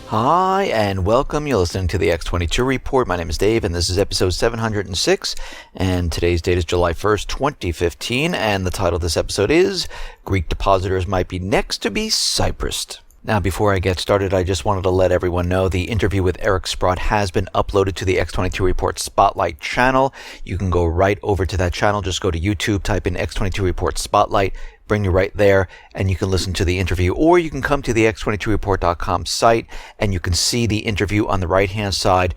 Hi, and welcome. You're listening to the X22 Report. My name is Dave, and this is episode 706, and today's date is July 1st, 2015, and the title of this episode is Greek Depositors Might Be Next to be Cypress-ed. Now, before I get started, I just wanted to let everyone know the interview with Eric Sprott has been uploaded to the X22 Report Spotlight channel. You can go right over to that channel. Just go to YouTube, type in X22 Report Spotlight, bring you right there, and you can listen to the interview. Or you can come to the x22report.com site, and you can see the interview on the right-hand side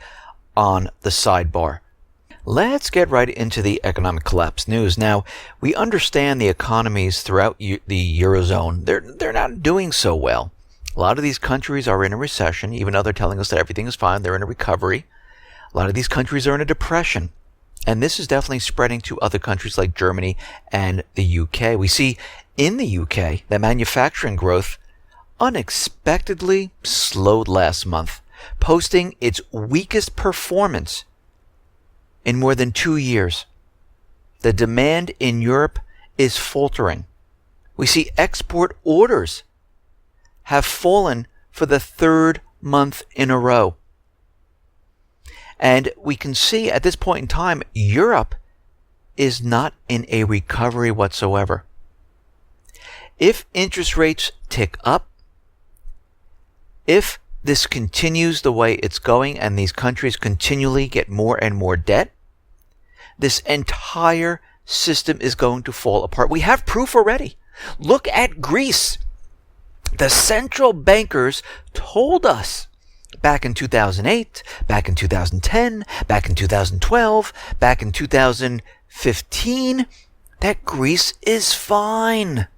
on the sidebar. Let's get right into the economic collapse news. Now, we understand the economies throughout the Eurozone. They're not doing so well. A lot of these countries are in a recession, even though they're telling us that everything is fine. They're in a recovery. A lot of these countries are in a depression. And this is definitely spreading to other countries like Germany and the UK. We see in the UK that manufacturing growth unexpectedly slowed last month, posting its weakest performance in more than 2 years. The demand in Europe is faltering. We see export orders have fallen for the third month in a row. And we can see at this point in time, Europe is not in a recovery whatsoever. If interest rates tick up, if this continues the way it's going and these countries continually get more and more debt, this entire system is going to fall apart. We have proof already. Look at Greece. The central bankers told us back in 2008, back in 2010, back in 2012, back in 2015, that Greece is fine.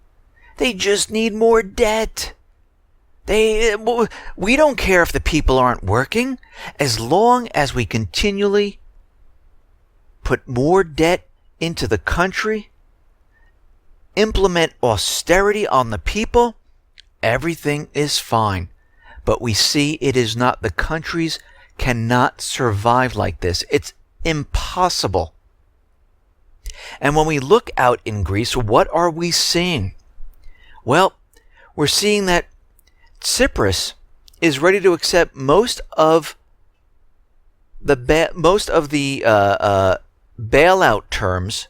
They just need more debt. We don't care if the people aren't working, as long as we continually put more debt into the country, implement austerity on the people, everything is fine. But we see it is not. The countries cannot survive like this. It's impossible. And when we look out in Greece, what are we seeing? Well, we're seeing that Cyprus is ready to accept most of the bailout terms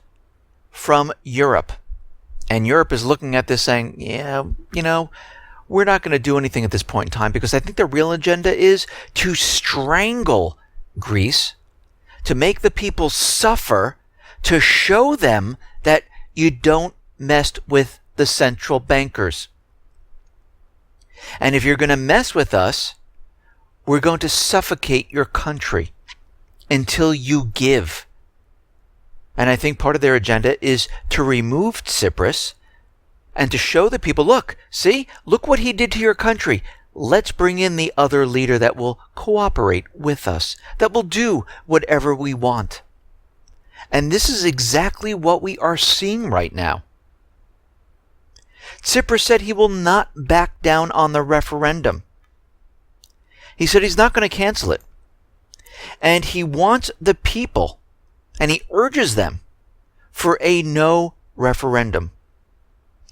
from Europe. And Europe is looking at this saying, yeah, we're not going to do anything at this point in time, because I think the real agenda is to strangle Greece, to make the people suffer, to show them that you don't mess with the central bankers. And if you're going to mess with us, we're going to suffocate your country until you give. And I think part of their agenda is to remove Cyprus and to show the people, look what he did to your country. Let's bring in the other leader that will cooperate with us, that will do whatever we want. And this is exactly what we are seeing right now. Tsipras said he will not back down on the referendum. He said he's not going to cancel it. And he wants the people, and he urges them, for a no referendum.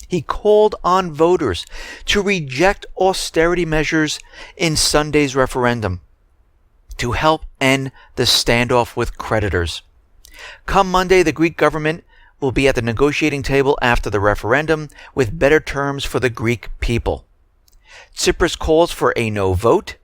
He called on voters to reject austerity measures in Sunday's referendum to help end the standoff with creditors. Come Monday, the Greek government will be at the negotiating table after the referendum with better terms for the Greek people. Tsipras calls for a no vote.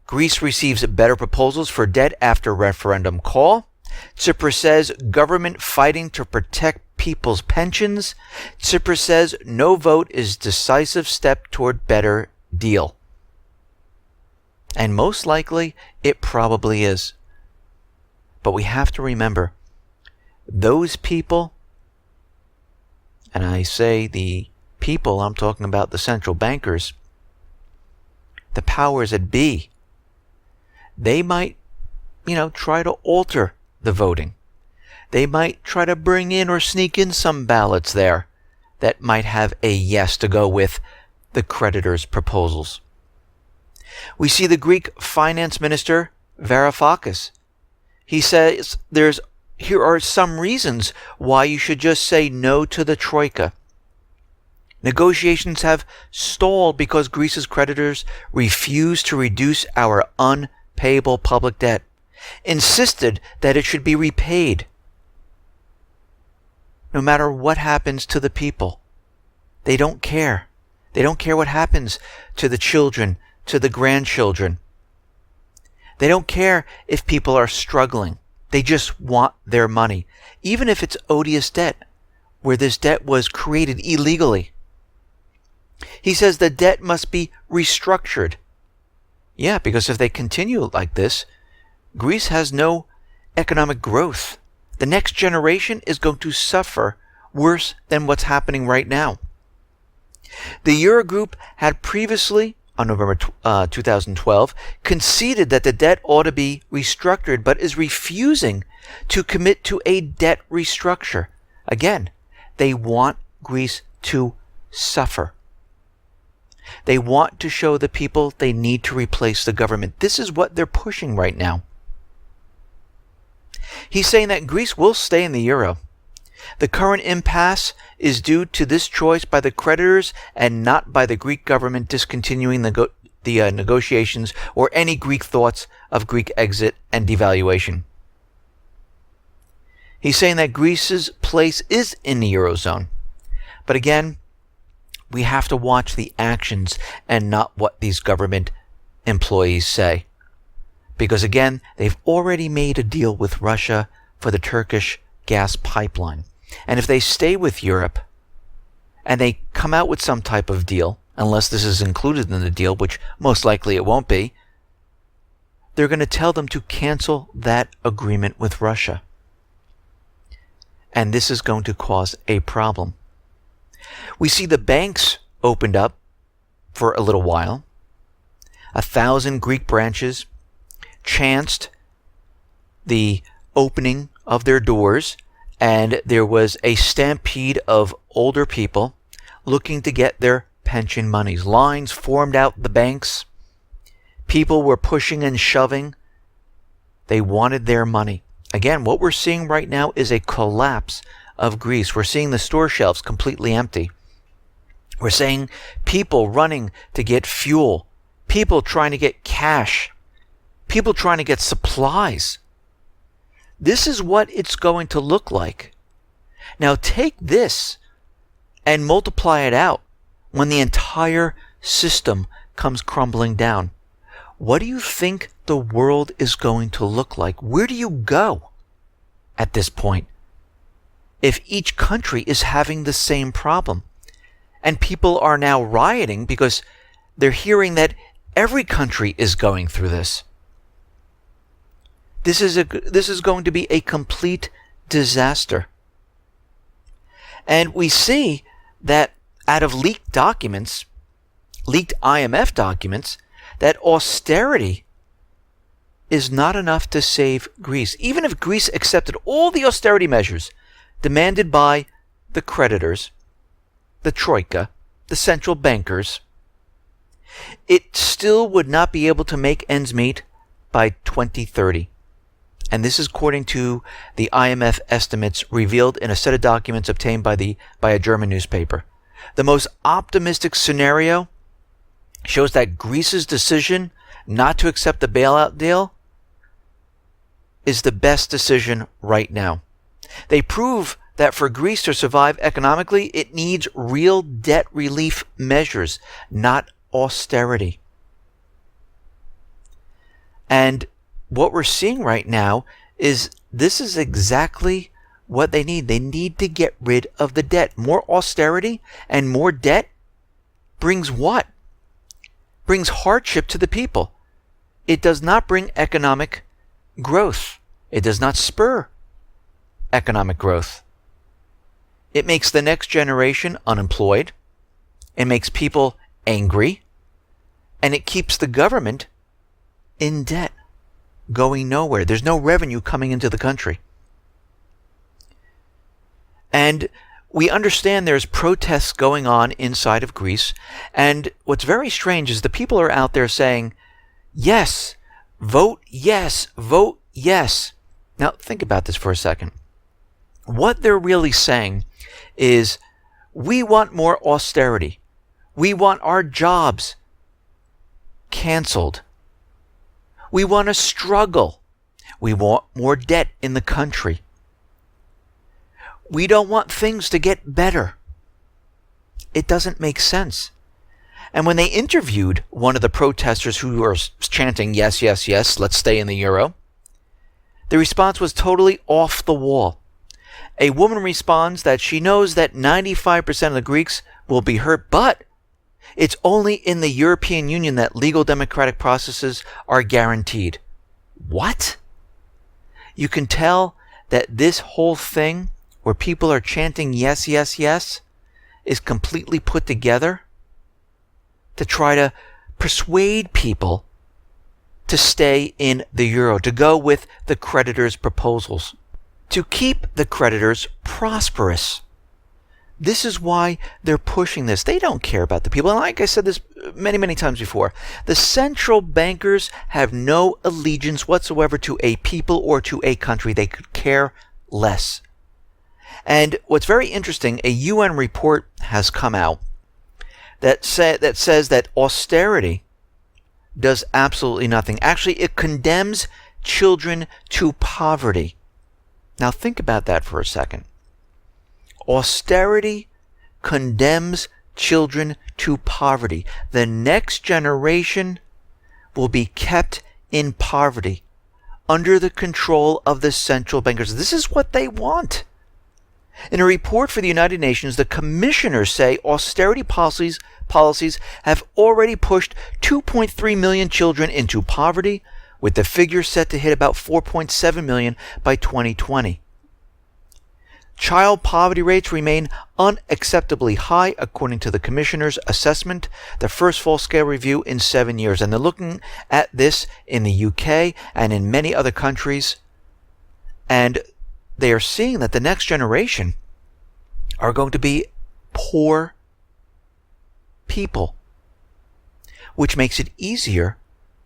Greece receives better proposals for debt after referendum call. Tsipras says government fighting to protect people's pensions. Tsipras says no vote is decisive step toward better deal. And most likely it probably is. But we have to remember, those people, and I say the people, I'm talking about the central bankers, the powers that be, they might, try to alter the voting. They might try to bring in or sneak in some ballots there that might have a yes to go with the creditors' proposals. We see the Greek finance minister, Varoufakis. He says here are some reasons why you should just say no to the Troika. Negotiations have stalled because Greece's creditors refused to reduce our unpayable public debt, insisted that it should be repaid. No matter what happens to the people, they don't care. They don't care what happens to the children, to the grandchildren. They don't care if people are struggling. They just want their money, even if it's odious debt, where this debt was created illegally. He says the debt must be restructured. Yeah, because if they continue like this, Greece has no economic growth. The next generation is going to suffer worse than what's happening right now. The Eurogroup had previously, on November 2012, conceded that the debt ought to be restructured, but is refusing to commit to a debt restructure. Again, they want Greece to suffer. They want to show the people they need to replace the government. This is what they're pushing right now. He's saying that Greece will stay in the euro. The current impasse is due to this choice by the creditors and not by the Greek government discontinuing the negotiations or any Greek thoughts of Greek exit and devaluation. He's saying that Greece's place is in the eurozone. But again, we have to watch the actions and not what these government employees say. Because again, they've already made a deal with Russia for the Turkish gas pipeline. And if they stay with Europe and they come out with some type of deal, unless this is included in the deal, which most likely it won't be, they're going to tell them to cancel that agreement with Russia. And this is going to cause a problem. We see the banks opened up for a little while. 1,000 Greek branches chanced the opening of their doors, and there was a stampede of older people looking to get their pension monies. Lines formed out the banks. People were pushing and shoving. They wanted their money. Again, what we're seeing right now is a collapse of Greece. We're seeing the store shelves completely empty. We're seeing people running to get fuel, people trying to get cash, people trying to get supplies. This is what it's going to look like. Now take this and multiply it out when the entire system comes crumbling down. What do you think the world is going to look like? Where do you go at this point if each country is having the same problem? And people are now rioting because they're hearing that every country is going through this. This is going to be a complete disaster. And we see that out of leaked documents, leaked IMF documents, that austerity is not enough to save Greece. Even if Greece accepted all the austerity measures demanded by the creditors, the Troika, the central bankers, it still would not be able to make ends meet by 2030. And this is according to the IMF estimates revealed in a set of documents obtained by a German newspaper. The most optimistic scenario shows that Greece's decision not to accept the bailout deal is the best decision right now. They prove that for Greece to survive economically, it needs real debt relief measures, not austerity. And what we're seeing right now is this is exactly what they need. They need to get rid of the debt. More austerity and more debt brings what? Brings hardship to the people. It does not bring economic growth. It does not spur economic growth. It makes the next generation unemployed. It makes people angry. And it keeps the government in debt, going nowhere. There's no revenue coming into the country. And we understand there's protests going on inside of Greece. And what's very strange is the people are out there saying, yes, vote yes, vote yes. Now, think about this for a second. What they're really saying is, We want more austerity. We want our jobs canceled. We want to struggle. We want more debt in the country. We don't want things to get better. It doesn't make sense. And when they interviewed one of the protesters who were chanting, yes, yes, yes, let's stay in the euro, the response was totally off the wall. A woman responds that she knows that 95% of the Greeks will be hurt, but it's only in the European Union that legal democratic processes are guaranteed. What? You can tell that this whole thing, where people are chanting yes, yes, yes, is completely put together to try to persuade people to stay in the euro, to go with the creditors' proposals, to keep the creditors prosperous. This is why they're pushing this. They don't care about the people. And like I said this many, many times before, the central bankers have no allegiance whatsoever to a people or to a country. They could care less. And what's very interesting, a UN report has come out that says that austerity does absolutely nothing. Actually, it condemns children to poverty. Now think about that for a second. Austerity condemns children to poverty. The next generation will be kept in poverty under the control of the central bankers. This is what they want. In a report for the United Nations, the commissioners say austerity policies have already pushed 2.3 million children into poverty, with the figure set to hit about 4.7 million by 2020. Child poverty rates remain unacceptably high, according to the commissioner's assessment, the first full-scale review in 7 years. And they're looking at this in the UK and in many other countries. And they are seeing that the next generation are going to be poor people, which makes it easier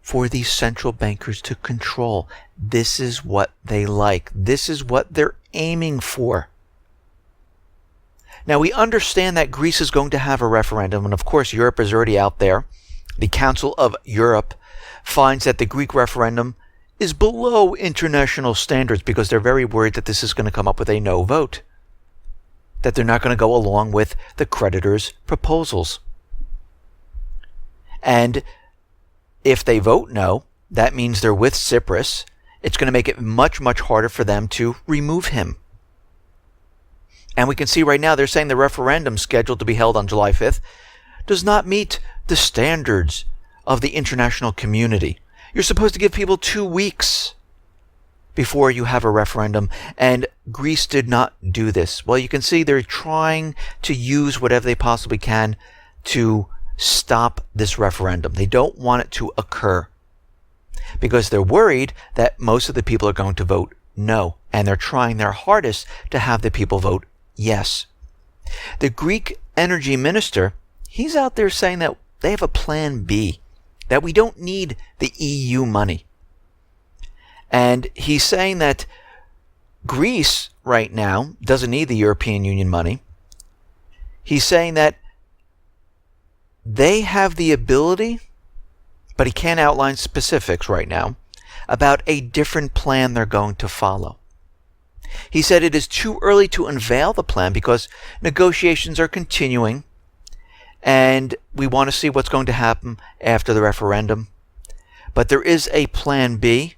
for these central bankers to control. This is what they like. This is what they're aiming for. Now, we understand that Greece is going to have a referendum, and of course Europe is already out there. The Council of Europe finds that the Greek referendum is below international standards because they're very worried that this is going to come up with a no vote, that they're not going to go along with the creditors' proposals. And if they vote no, that means they're with Cyprus. It's going to make it much, much harder for them to remove him. And we can see right now they're saying the referendum scheduled to be held on July 5th does not meet the standards of the international community. You're supposed to give people 2 weeks before you have a referendum, and Greece did not do this. Well, you can see they're trying to use whatever they possibly can to stop this referendum. They don't want it to occur because they're worried that most of the people are going to vote no, and they're trying their hardest to have the people vote yes. The Greek energy minister, he's out there saying that they have a plan B, that we don't need the EU money. And he's saying that Greece right now doesn't need the European Union money. He's saying that they have the ability, but he can't outline specifics right now, about a different plan they're going to follow. He said it is too early to unveil the plan because negotiations are continuing and we want to see what's going to happen after the referendum. But there is a plan B,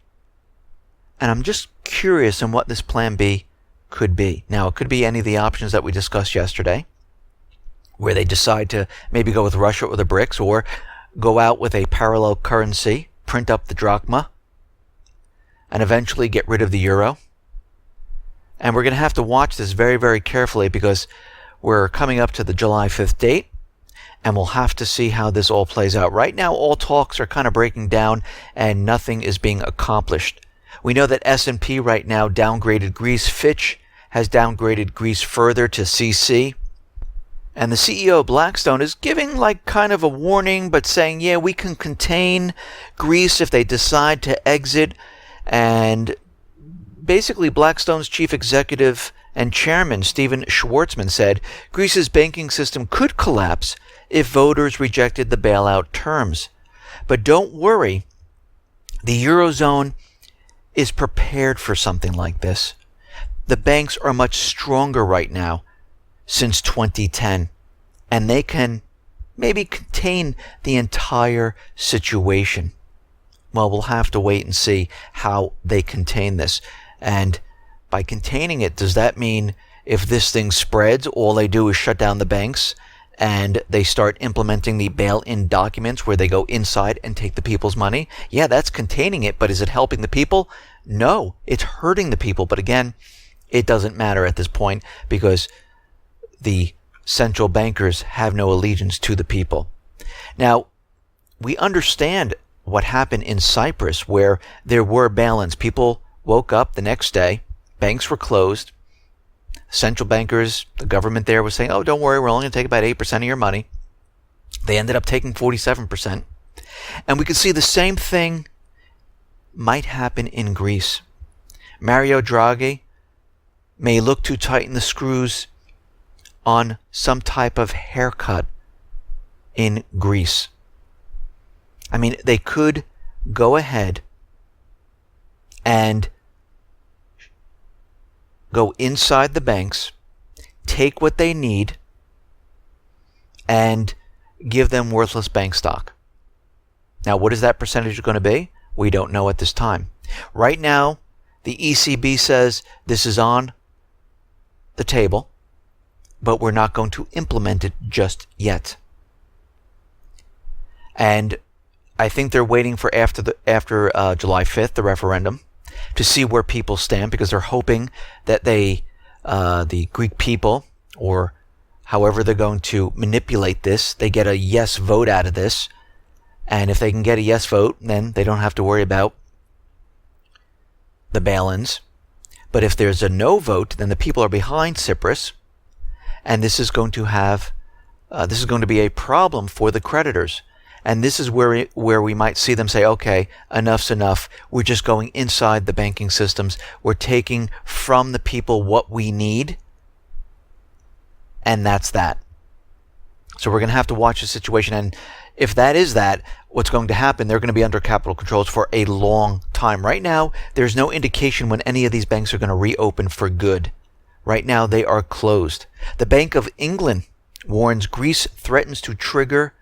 and I'm just curious in what this plan B could be. Now, it could be any of the options that we discussed yesterday, where they decide to maybe go with Russia or the BRICS, or go out with a parallel currency, print up the drachma, and eventually get rid of the euro. And we're going to have to watch this very, very carefully because we're coming up to the July 5th date, and we'll have to see how this all plays out. Right now, all talks are kind of breaking down, and nothing is being accomplished. We know that S&P right now downgraded Greece. Fitch has downgraded Greece further to CC. And the CEO of Blackstone is giving like kind of a warning, but saying, yeah, we can contain Greece if they decide to exit. And basically, Blackstone's chief executive And Chairman Stephen Schwartzman said Greece's banking system could collapse if voters rejected the bailout terms. But don't worry, the Eurozone is prepared for something like this. The banks are much stronger right now since 2010, and they can maybe contain the entire situation. Well, we'll have to wait and see how they contain this. And by containing it, does that mean if this thing spreads, all they do is shut down the banks and they start implementing the bail-in documents where they go inside and take the people's money? Yeah, that's containing it, but is it helping the people? No, it's hurting the people. But again, it doesn't matter at this point because the central bankers have no allegiance to the people. Now, we understand what happened in Cyprus where there were bail-ins. People woke up the next day, banks were closed, central bankers, the government there was saying, oh, don't worry, we're only going to take about 8% of your money. They ended up taking 47%. And we could see the same thing might happen in Greece. Mario Draghi may look to tighten the screws on some type of haircut in Greece. I mean, they could go ahead and go inside the banks, take what they need, and give them worthless bank stock. Now, what is that percentage going to be? We don't know at this time. Right now, the ECB says this is on the table, but we're not going to implement it just yet. And I think they're waiting for after July 5th, the referendum, to see where people stand, because they're hoping that the Greek people, or however they're going to manipulate this, they get a yes vote out of this. And if they can get a yes vote, then they don't have to worry about the bail-ins. But if there's a no vote, then the people are behind Cyprus, and this is going to be a problem for the creditors. And this is where we might see them say, okay, enough's enough. We're just going inside the banking systems. We're taking from the people what we need. And that's that. So we're going to have to watch the situation. And if that is that, what's going to happen, they're going to be under capital controls for a long time. Right now, there's no indication when any of these banks are going to reopen for good. Right now, they are closed. The Bank of England warns Greece threatens to trigger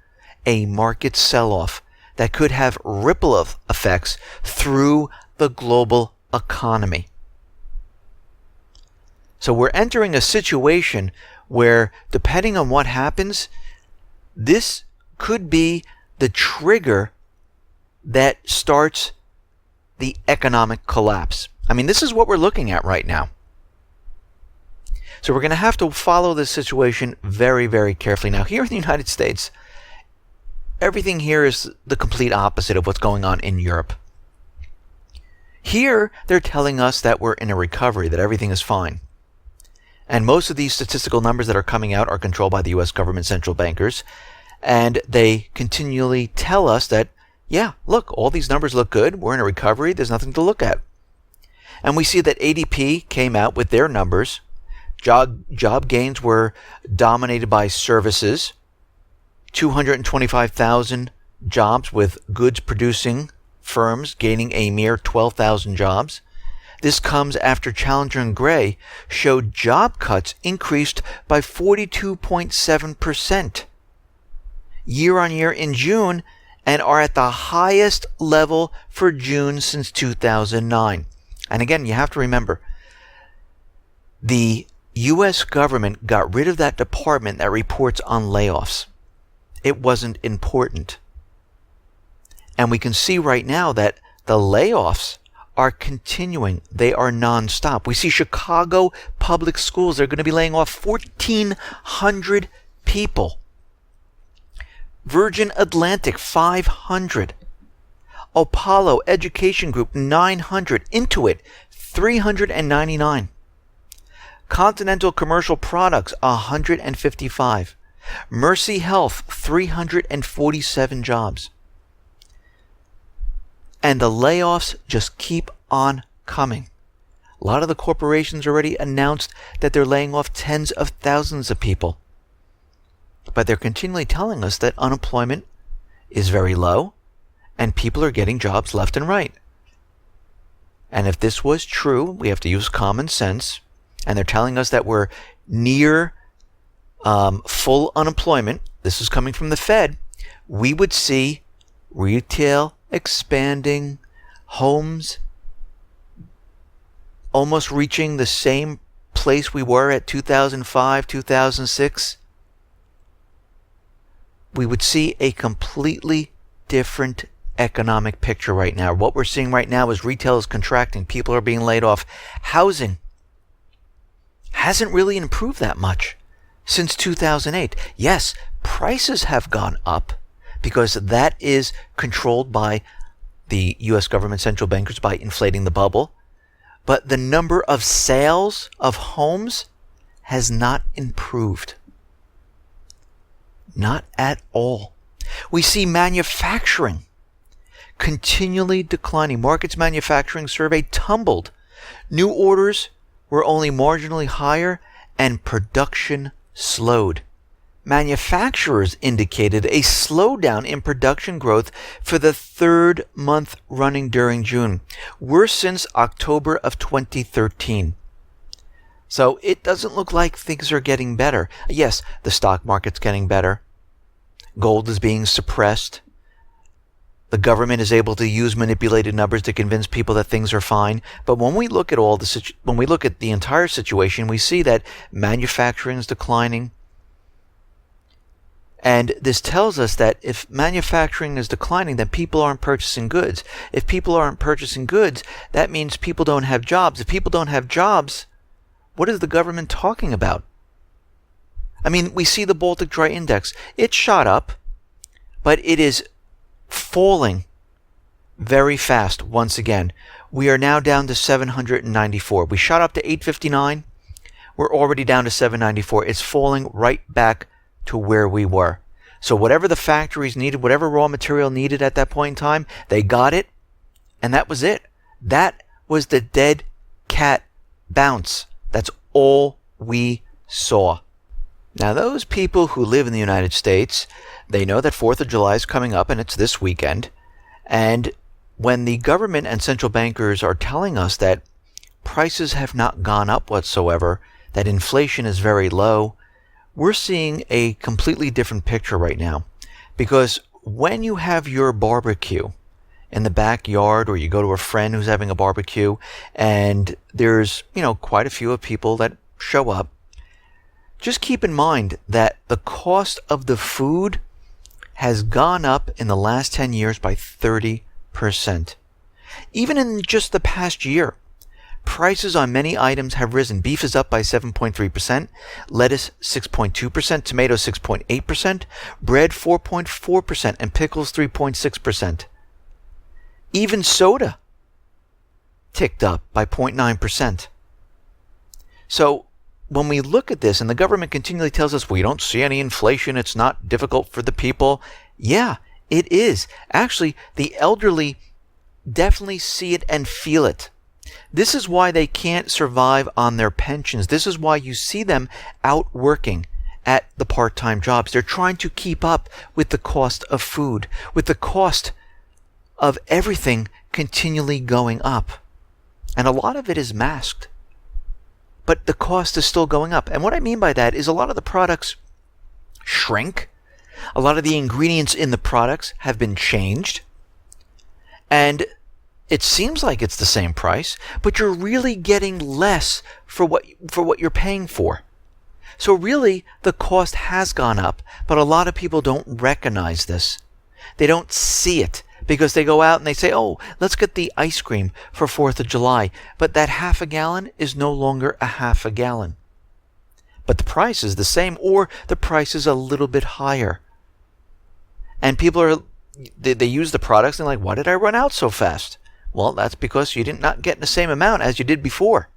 a market sell-off that could have ripple effects through the global economy. So we're entering a situation where, depending on what happens, this could be the trigger that starts the economic collapse. I mean, this is what we're looking at right now. So we're going to have to follow this situation very, very carefully. Now, here in the United States, everything here is the complete opposite of what's going on in Europe. Here, they're telling us that we're in a recovery, that everything is fine. And most of these statistical numbers that are coming out are controlled by the U.S. government central bankers. And they continually tell us that, yeah, look, all these numbers look good. We're in a recovery. There's nothing to look at. And we see that ADP came out with their numbers. Job gains were dominated by services. 225,000 jobs, with goods-producing firms gaining a mere 12,000 jobs. This comes after Challenger & Gray showed job cuts increased by 42.7% year-on-year in June, and are at the highest level for June since 2009. And again, you have to remember, the U.S. government got rid of that department that reports on layoffs. It wasn't important. And we can see right now that the layoffs are continuing. They are nonstop. We see Chicago public schools, they're going to be laying off 1,400 people. Virgin Atlantic, 500. Apollo Education Group, 900. Intuit, 399. Continental Commercial Products, 155. Mercy Health, 347 jobs. And the layoffs just keep on coming. A lot of the corporations already announced that they're laying off tens of thousands of people. But they're continually telling us that unemployment is very low and people are getting jobs left and right. And if this was true, we have to use common sense, and they're telling us that we're near full unemployment, this is coming from the Fed, we would see retail expanding, homes almost reaching the same place we were at 2005, 2006. We would see a completely different economic picture right now. What we're seeing right now is retail is contracting. People are being laid off. Housing hasn't really improved that much since 2008. Yes, prices have gone up because that is controlled by the U.S. government central bankers by inflating the bubble. But the number of sales of homes has not improved. Not at all. We see manufacturing continually declining. Markets Manufacturing Survey tumbled. New orders were only marginally higher and production slowed. Manufacturers indicated a slowdown in production growth for the third month running during June, worse since October of 2013. So it doesn't look like things are getting better. Yes, the stock market's getting better. Gold is being suppressed. The government is able to use manipulated numbers to convince people that things are fine. But when we look at when we look at the entire situation, we see that manufacturing is declining. And this tells us that if manufacturing is declining, then people aren't purchasing goods. If people aren't purchasing goods, that means people don't have jobs. If people don't have jobs, what is the government talking about? I mean, we see the Baltic Dry Index. It shot up, but it is falling very fast once again. We are now down to 794. We shot up to 859. We're already down to 794. It's falling right back to where we were. So whatever the factories needed, whatever raw material needed at that point in time, they got it, and that was it. That was the dead cat bounce. That's all we saw. Now, those people who live in the United States, they know that 4th of July is coming up, and it's this weekend. And when the government and central bankers are telling us that prices have not gone up whatsoever, that inflation is very low, we're seeing a completely different picture right now. Because when you have your barbecue in the backyard, or you go to a friend who's having a barbecue, and there's, quite a few of people that show up, just keep in mind that the cost of the food has gone up in the last 10 years by 30%. Even in just the past year, prices on many items have risen. Beef is up by 7.3%, lettuce 6.2%, tomatoes 6.8%, bread 4.4%, and pickles 3.6%. Even soda ticked up by 0.9%. So when we look at this, and the government continually tells us we don't see any inflation, it's not difficult for the people. Yeah, it is. Actually, the elderly definitely see it and feel it. This is why they can't survive on their pensions. This is why you see them out working at the part-time jobs. They're trying to keep up with the cost of food, with the cost of everything continually going up. And a lot of it is masked. But the cost is still going up. And what I mean by that is a lot of the products shrink. A lot of the ingredients in the products have been changed. And it seems like it's the same price, but you're really getting less for what you're paying for. So really, the cost has gone up, but a lot of people don't recognize this. They don't see it because they go out and they say, oh, let's get the ice cream for 4th of July. But that half a gallon is no longer a half a gallon. But the price is the same, or the price is a little bit higher. And people they use the products and they're like, why did I run out so fast? Well, that's because you did not get the same amount as you did before.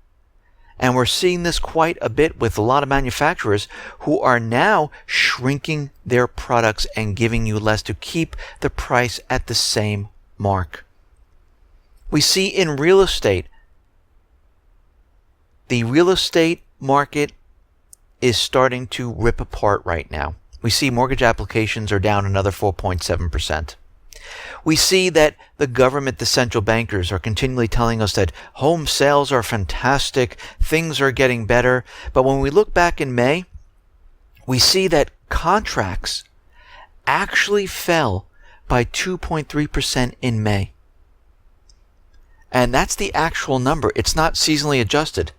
And we're seeing this quite a bit with a lot of manufacturers who are now shrinking their products and giving you less to keep the price at the same mark. We see in real estate the real estate market is starting to rip apart right now. We see mortgage applications are down another 4.7%. We see that the government, the central bankers, are continually telling us that home sales are fantastic, things are getting better. But when we look back in May, we see that contracts actually fell by 2.3% in May. And that's the actual number. It's not seasonally adjusted.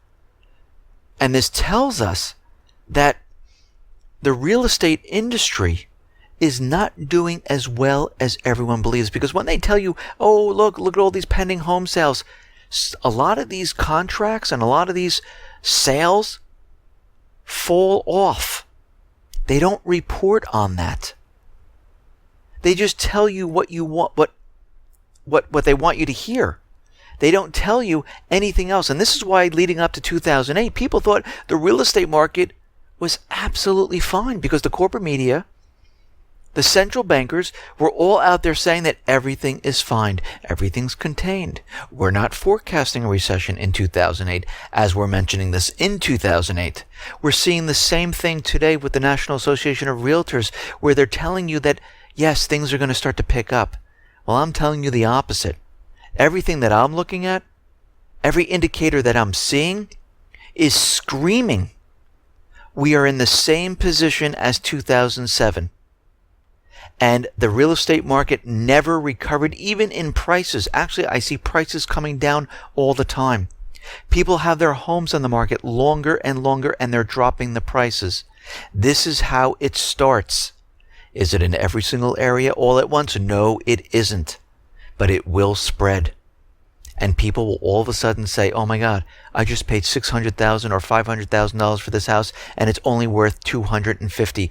And this tells us that the real estate industry is not doing as well as everyone believes. Because when they tell you, oh, look at all these pending home sales, a lot of these contracts and a lot of these sales fall off. They don't report on that. They just tell you what you want, what they want you to hear. They don't tell you anything else. And this is why leading up to 2008, people thought the real estate market was absolutely fine because the corporate media, the central bankers were all out there saying that everything is fine. Everything's contained. We're not forecasting a recession in 2008 as we're mentioning this in 2008. We're seeing the same thing today with the National Association of Realtors where they're telling you that, yes, things are going to start to pick up. Well, I'm telling you the opposite. Everything that I'm looking at, every indicator that I'm seeing is screaming. We are in the same position as 2007. And the real estate market never recovered, even in prices. Actually, I see prices coming down all the time. People have their homes on the market longer and longer, and they're dropping the prices. This is how it starts. Is it in every single area all at once? No, it isn't. But it will spread. And people will all of a sudden say, oh my God, I just paid $600,000 or $500,000 for this house, and it's only worth $250,000.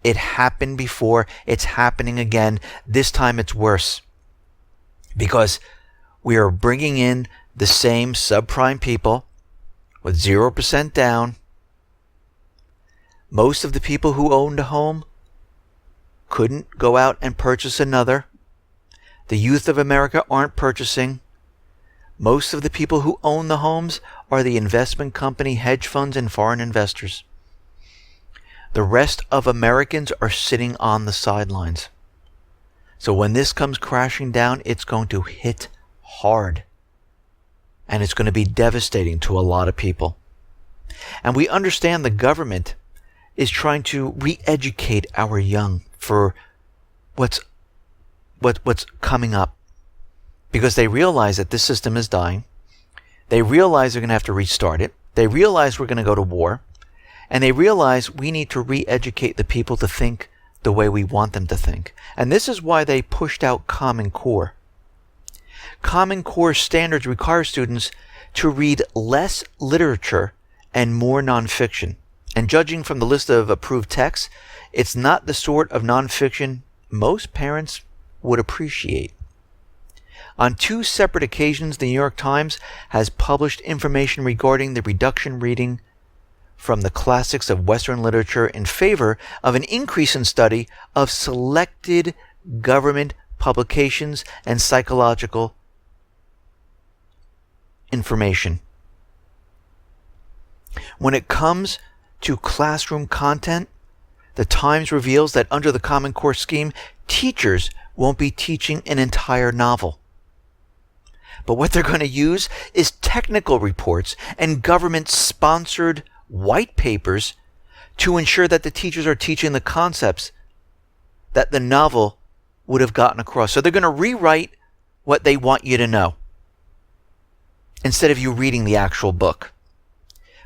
It happened before. It's happening again. This time it's worse because we are bringing in the same subprime people with 0% down. Most of the people who owned a home couldn't go out and purchase another. The youth of America aren't purchasing. Most of the people who own the homes are the investment company, hedge funds, and foreign investors. The rest of Americans are sitting on the sidelines. So when this comes crashing down, it's going to hit hard. And it's going to be devastating to a lot of people. And we understand the government is trying to re-educate our young for what's coming up. Because they realize that this system is dying. They realize they're going to have to restart it. They realize we're going to go to war. And they realize we need to re-educate the people to think the way we want them to think. And this is why they pushed out Common Core. Common Core standards require students to read less literature and more nonfiction. And judging from the list of approved texts, it's not the sort of nonfiction most parents would appreciate. On 2 separate occasions, the New York Times has published information regarding the reduction reading from the classics of Western literature in favor of an increase in study of selected government publications and psychological information. When it comes to classroom content, the Times reveals that under the Common Core scheme, teachers won't be teaching an entire novel. But what they're going to use is technical reports and government-sponsored white papers to ensure that the teachers are teaching the concepts that the novel would have gotten across. So they're going to rewrite what they want you to know instead of you reading the actual book.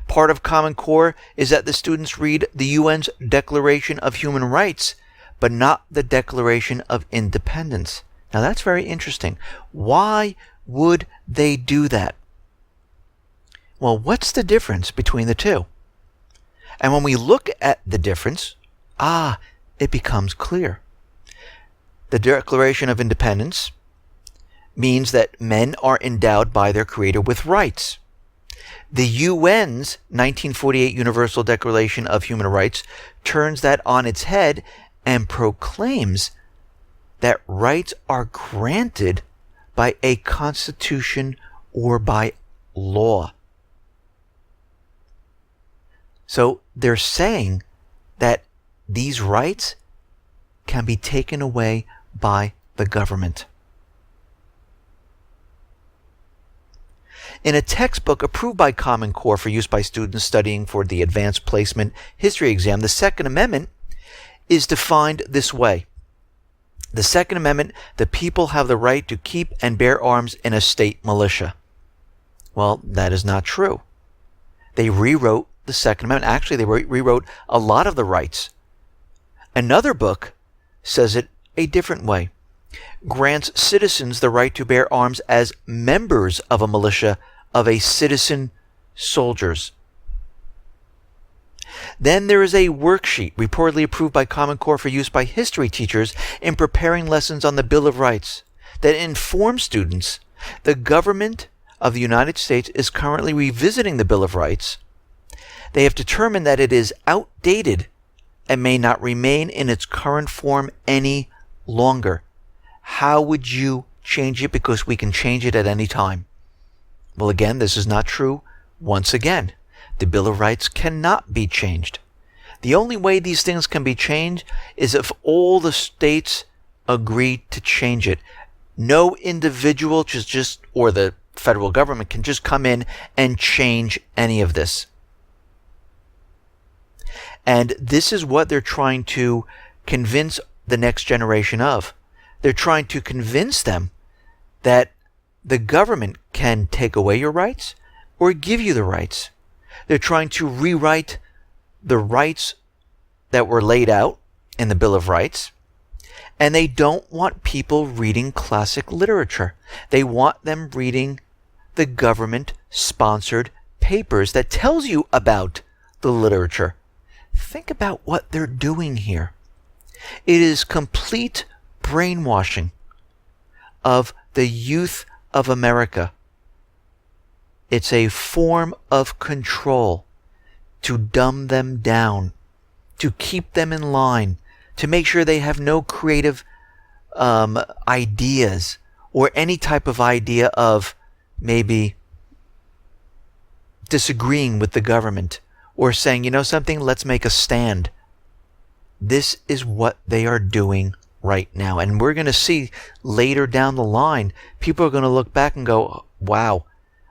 Part of Common Core is that the students read the UN's Declaration of Human Rights, but not the Declaration of Independence. Now that's very interesting. Why would they do that? Well, what's the difference between the two? And when we look at the difference, it becomes clear. The Declaration of Independence means that men are endowed by their Creator with rights. The UN's 1948 Universal Declaration of Human Rights turns that on its head and proclaims that rights are granted by a constitution or by law. So they're saying that these rights can be taken away by the government. In a textbook approved by Common Core for use by students studying for the Advanced Placement History exam, the Second Amendment is defined this way. The Second Amendment, the people have the right to keep and bear arms in a state militia. Well, that is not true. They rewrote the Second Amendment. Actually, they rewrote a lot of the rights. Another book says it a different way. Grants citizens the right to bear arms as members of a militia of a citizen soldiers. Then there is a worksheet reportedly approved by Common Core for use by history teachers in preparing lessons on the Bill of Rights that informs students the government of the United States is currently revisiting the Bill of Rights. They have determined that it is outdated and may not remain in its current form any longer. How would you change it? Because we can change it at any time. Well, again, this is not true. Once again, the Bill of Rights cannot be changed. The only way these things can be changed is if all the states agree to change it. No individual or the federal government can just come in and change any of this. And this is what they're trying to convince the next generation of. They're trying to convince them that the government can take away your rights or give you the rights. They're trying to rewrite the rights that were laid out in the Bill of Rights. And they don't want people reading classic literature. They want them reading the government-sponsored papers that tells you about the literature. Think about what they're doing here. It is complete brainwashing of the youth of America. It's a form of control to dumb them down, to keep them in line, to make sure they have no creative ideas or any type of idea of maybe disagreeing with the government or saying, you know something, let's make a stand. This is what they are doing right now. And we're going to see later down the line, people are going to look back and go, wow,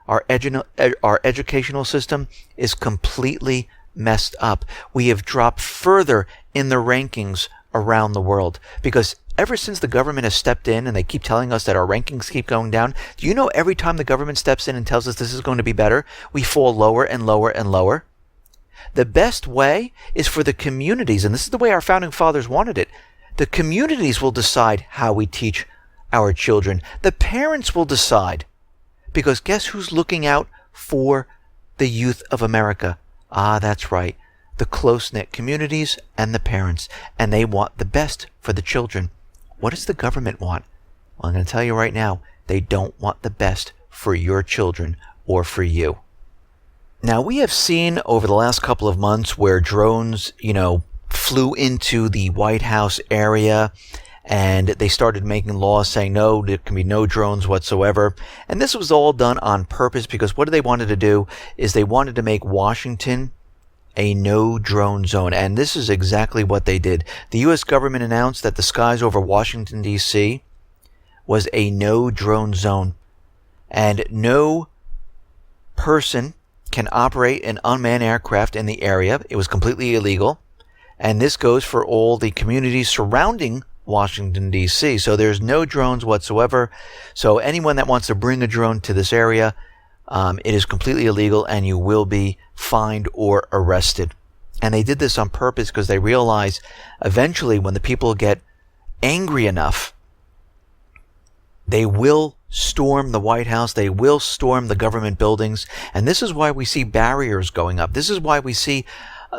our educational system is completely messed up. We have dropped further in the rankings around the world because ever since the government has stepped in and they keep telling us that our rankings keep going down, do you know every time the government steps in and tells us this is going to be better, we fall lower and lower and lower? The best way is for the communities, and this is the way our founding fathers wanted it. The communities will decide how we teach our children. The parents will decide. Because guess who's looking out for the youth of America? Ah, that's right. The close-knit communities and the parents. And they want the best for the children. What does the government want? Well, I'm going to tell you right now, they don't want the best for your children or for you. Now, we have seen over the last couple of months where drones, flew into the White House area and they started making laws saying, no, there can be no drones whatsoever. And this was all done on purpose because what they wanted to do is they wanted to make Washington a no-drone zone. And this is exactly what they did. The U.S. government announced that the skies over Washington, D.C. was a no-drone zone. And no person can operate an unmanned aircraft in the area. It was completely illegal. And this goes for all the communities surrounding Washington, D.C. So there's no drones whatsoever. So anyone that wants to bring a drone to this area, it is completely illegal and you will be fined or arrested. And they did this on purpose because they realize eventually when the people get angry enough, they will storm the White House. They will storm the government buildings. And this is why we see barriers going up. This is why we see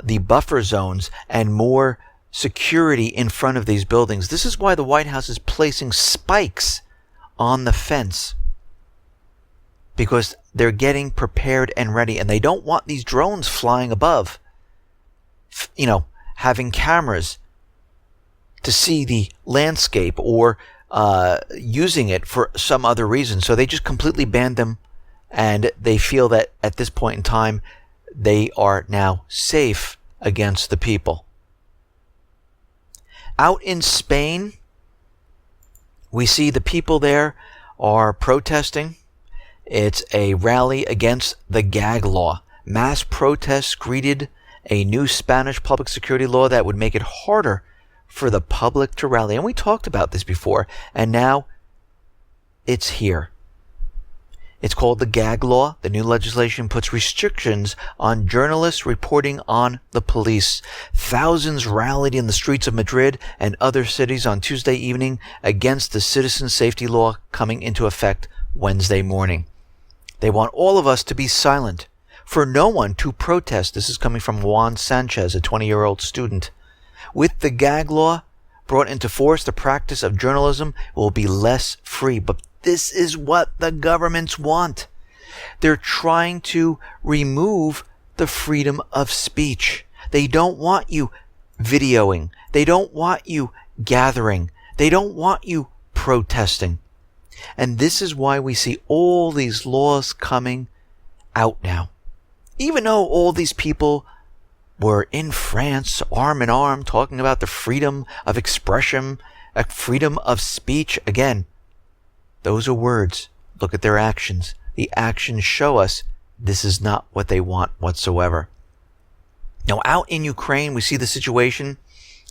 the buffer zones and more security in front of these buildings. This is why the White House is placing spikes on the fence. Because they're getting prepared and ready. And they don't want these drones flying above. Having cameras to see the landscape or using it for some other reason. So they just completely banned them, and they feel that at this point in time, they are now safe against the people. Out in Spain, we see the people there are protesting. It's a rally against the gag law. Mass protests greeted a new Spanish public security law that would make it harder for the public to rally. And we talked about this before, and now it's here. It's called the gag law. The new legislation puts restrictions on journalists reporting on the police. Thousands rallied in the streets of Madrid and other cities on Tuesday evening against the citizen safety law coming into effect Wednesday morning. They want all of us to be silent, for no one to protest. This is coming from Juan Sanchez, a 20-year-old student. With the gag law brought into force, the practice of journalism will be less free. But this is what the governments want. They're trying to remove the freedom of speech. They don't want you videoing. They don't want you gathering. They don't want you protesting. And this is why we see all these laws coming out now. Even though all these people were in France, arm in arm, talking about the freedom of expression, freedom of speech, again, those are words. Look at their actions. The actions show us this is not what they want whatsoever. Now, out in Ukraine, we see the situation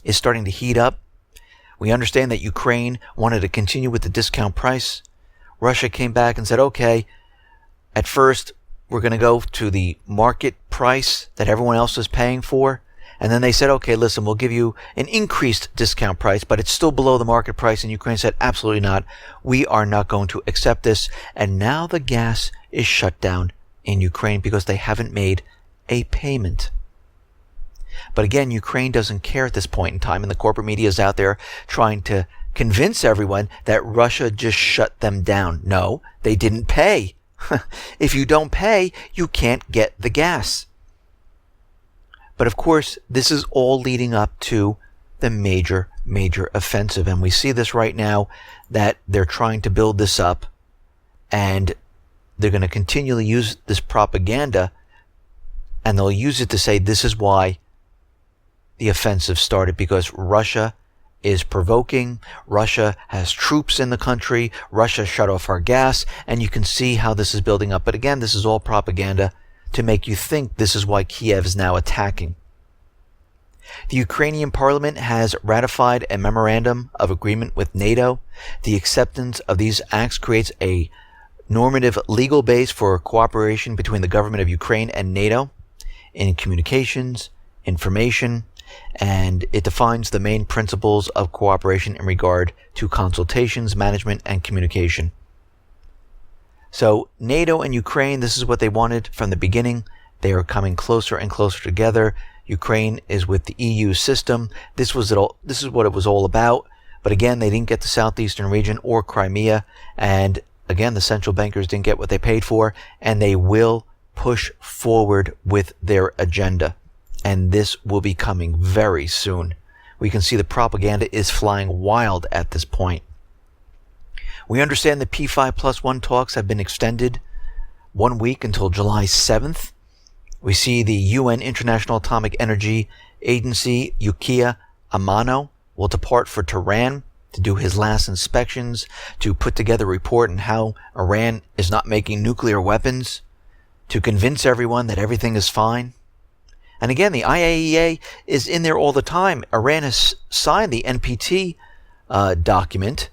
is starting to heat up. We understand that Ukraine wanted to continue with the discount price. Russia came back and said, okay, at first, we're going to go to the market price that everyone else is paying for. And then they said, okay, listen, we'll give you an increased discount price, but it's still below the market price. And Ukraine said, absolutely not. We are not going to accept this. And now the gas is shut down in Ukraine because they haven't made a payment. But again, Ukraine doesn't care at this point in time. And the corporate media is out there trying to convince everyone that Russia just shut them down. No, they didn't pay. If you don't pay, you can't get the gas. But of course, this is all leading up to the major offensive. And we see this right now, that they're trying to build this up. And they're going to continually use this propaganda. And they'll use it to say this is why the offensive started. Because Russia is provoking. Russia has troops in the country. Russia shut off our gas. And you can see how this is building up. But again, this is all propaganda to make you think this is why Kiev is now attacking. The Ukrainian parliament has ratified a memorandum of agreement with NATO. The acceptance of these acts creates a normative legal base for cooperation between the government of Ukraine and NATO in communications, information, and it defines the main principles of cooperation in regard to consultations, management, and communication. So NATO and Ukraine, this is what they wanted from the beginning. They are coming closer and closer together. Ukraine is with the EU system. This is what it was all about. But again, they didn't get the southeastern region or Crimea. And again, the central bankers didn't get what they paid for. And they will push forward with their agenda. And this will be coming very soon. We can see the propaganda is flying wild at this point. We understand the P5+1 talks have been extended 1 week until July 7th. We see the UN International Atomic Energy Agency, Yukiya Amano, will depart for Tehran to do his last inspections, to put together a report on how Iran is not making nuclear weapons, to convince everyone that everything is fine. And again, the IAEA is in there all the time. Iran has signed the NPT document,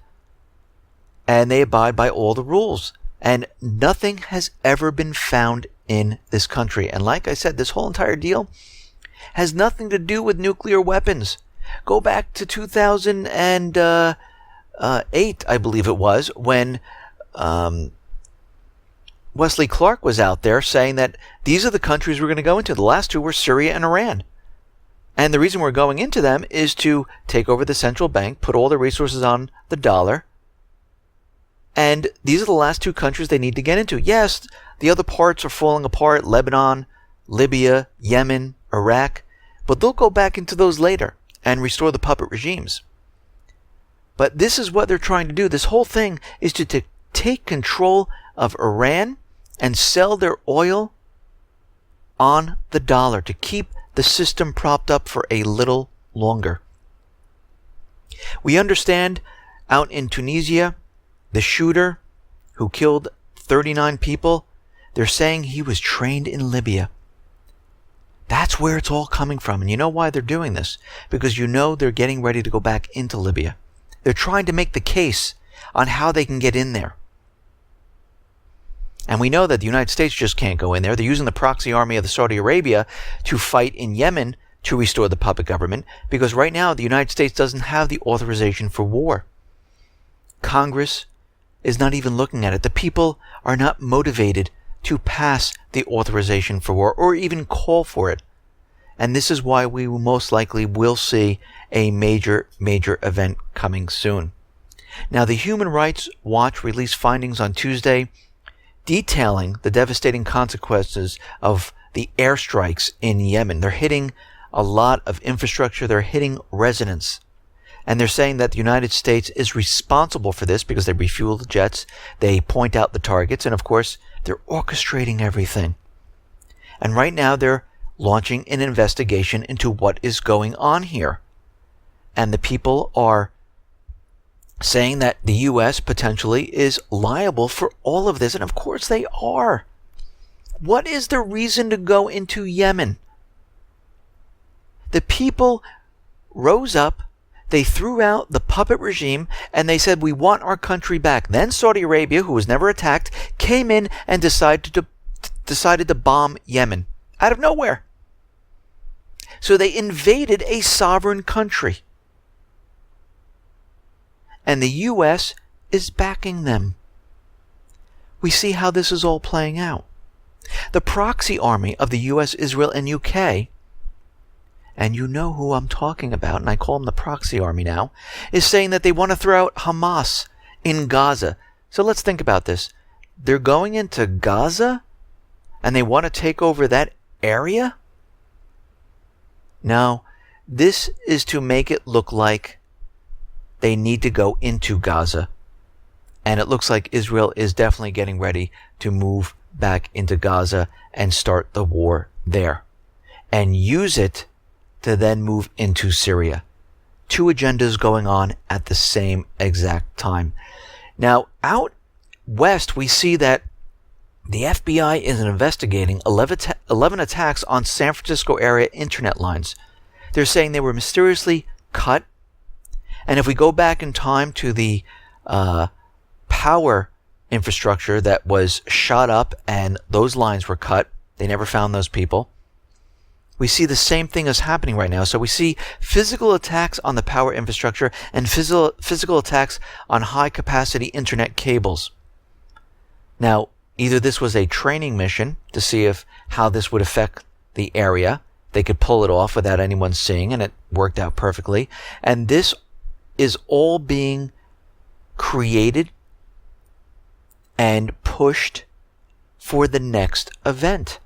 and they abide by all the rules. And nothing has ever been found in this country. And like I said, this whole entire deal has nothing to do with nuclear weapons. Go back to 2008, I believe it was, when Wesley Clark was out there saying that these are the countries we're going to go into. The last two were Syria and Iran. And the reason we're going into them is to take over the central bank, put all the resources on the dollar. And these are the last two countries they need to get into. Yes, the other parts are falling apart. Lebanon, Libya, Yemen, Iraq. But they'll go back into those later and restore the puppet regimes. But this is what they're trying to do. This whole thing is to take control of Iran and sell their oil on the dollar to keep the system propped up for a little longer. We understand out in Tunisia, the shooter who killed 39 people, they're saying he was trained in Libya. That's where it's all coming from. And you know why they're doing this? Because you know they're getting ready to go back into Libya. They're trying to make the case on how they can get in there. And we know that the United States just can't go in there. They're using the proxy army of the Saudi Arabia to fight in Yemen to restore the puppet government, because right now the United States doesn't have the authorization for war. Congress is not even looking at it. The people are not motivated to pass the authorization for war or even call for it. And this is why we most likely will see a major event coming soon. Now, the Human Rights Watch released findings on Tuesday detailing the devastating consequences of the airstrikes in Yemen. They're hitting a lot of infrastructure. They're hitting residents. And they're saying that the United States is responsible for this because they refuel the jets, they point out the targets, and of course, they're orchestrating everything. And right now, they're launching an investigation into what is going on here. And the people are saying that the U.S. potentially is liable for all of this. And of course they are. What is the reason to go into Yemen? The people rose up, they threw out the puppet regime, and they said, we want our country back. Then Saudi Arabia, who was never attacked, came in and decided to bomb Yemen out of nowhere. So they invaded a sovereign country. And the U.S. is backing them. We see how this is all playing out. The proxy army of the U.S., Israel, and UK, and you know who I'm talking about, and I call them the proxy army now, is saying that they want to throw out Hamas in Gaza. So let's think about this. They're going into Gaza, and they want to take over that area? No, this is to make it look like they need to go into Gaza. And it looks like Israel is definitely getting ready to move back into Gaza and start the war there. And use it to then move into Syria. Two agendas going on at the same exact time. Now, out west, we see that the FBI is investigating 11 attacks on San Francisco area internet lines. They're saying they were mysteriously cut. And if we go back in time to the power infrastructure that was shot up and those lines were cut, they never found those people. We see the same thing is happening right now. So we see physical attacks on the power infrastructure and physical attacks on high-capacity internet cables. Now, either this was a training mission to see how this would affect the area. They could pull it off without anyone seeing, and it worked out perfectly. And this is all being created and pushed for the next event.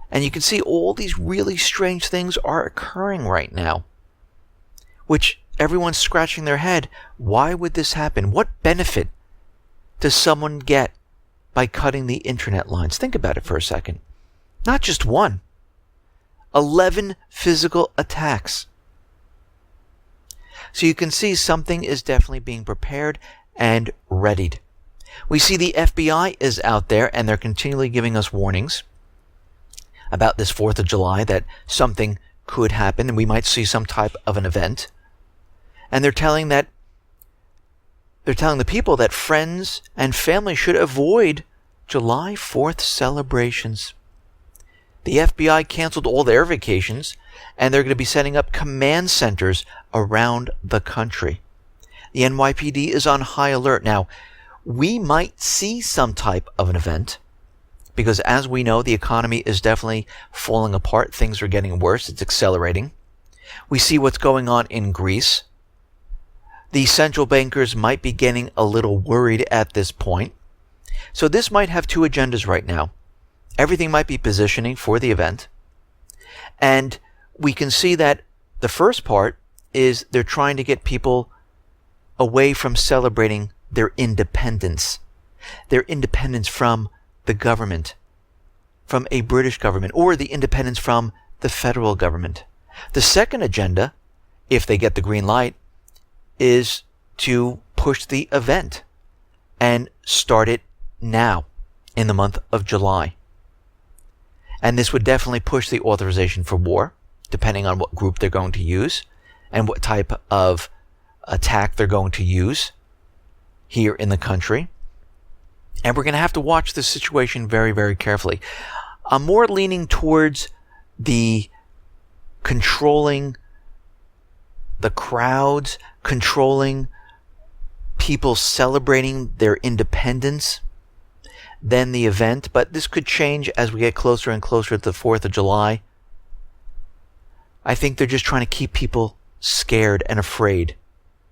And you can see all these really strange things are occurring right now, which everyone's scratching their head. Why would this happen? What benefit does someone get by cutting the internet lines? Think about it for a second. Not just one. 11 physical attacks. So you can see something is definitely being prepared and readied. We see the FBI is out there and they're continually giving us warnings about this 4th of July that something could happen and we might see some type of an event. And they're telling the people that friends and family should avoid July 4th celebrations. The FBI canceled all their vacations, and they're going to be setting up command centers around the country. The NYPD is on high alert. Now, we might see some type of an event, because as we know, the economy is definitely falling apart. Things are getting worse. It's accelerating. We see what's going on in Greece. The central bankers might be getting a little worried at this point. So this might have two agendas right now. Everything might be positioning for the event. And we can see that the first part is they're trying to get people away from celebrating their independence from the government. from a British government or the independence from the federal government. The second agenda, if they get the green light, is to push the event and start it now in the month of July. And this would definitely push the authorization for war, depending on what group they're going to use and what type of attack they're going to use here in the country. And we're going to have to watch this situation very, very carefully. I'm more leaning towards the controlling the crowds, controlling people celebrating their independence than the event. But this could change as we get closer and closer to the 4th of July. I think they're just trying to keep people scared and afraid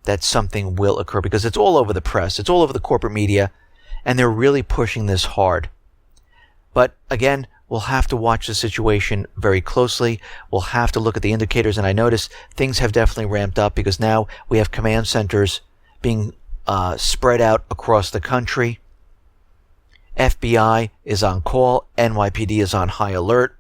that something will occur, because it's all over the press, it's all over the corporate media, and they're really pushing this hard. But again, we'll have to watch the situation very closely. We'll have to look at the indicators, and I notice things have definitely ramped up, because now we have command centers being spread out across the country. FBI is on call, NYPD is on high alert.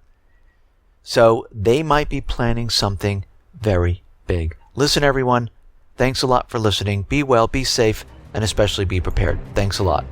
So they might be planning something very big. Listen, everyone, thanks a lot for listening. Be well, be safe, and especially be prepared. Thanks a lot.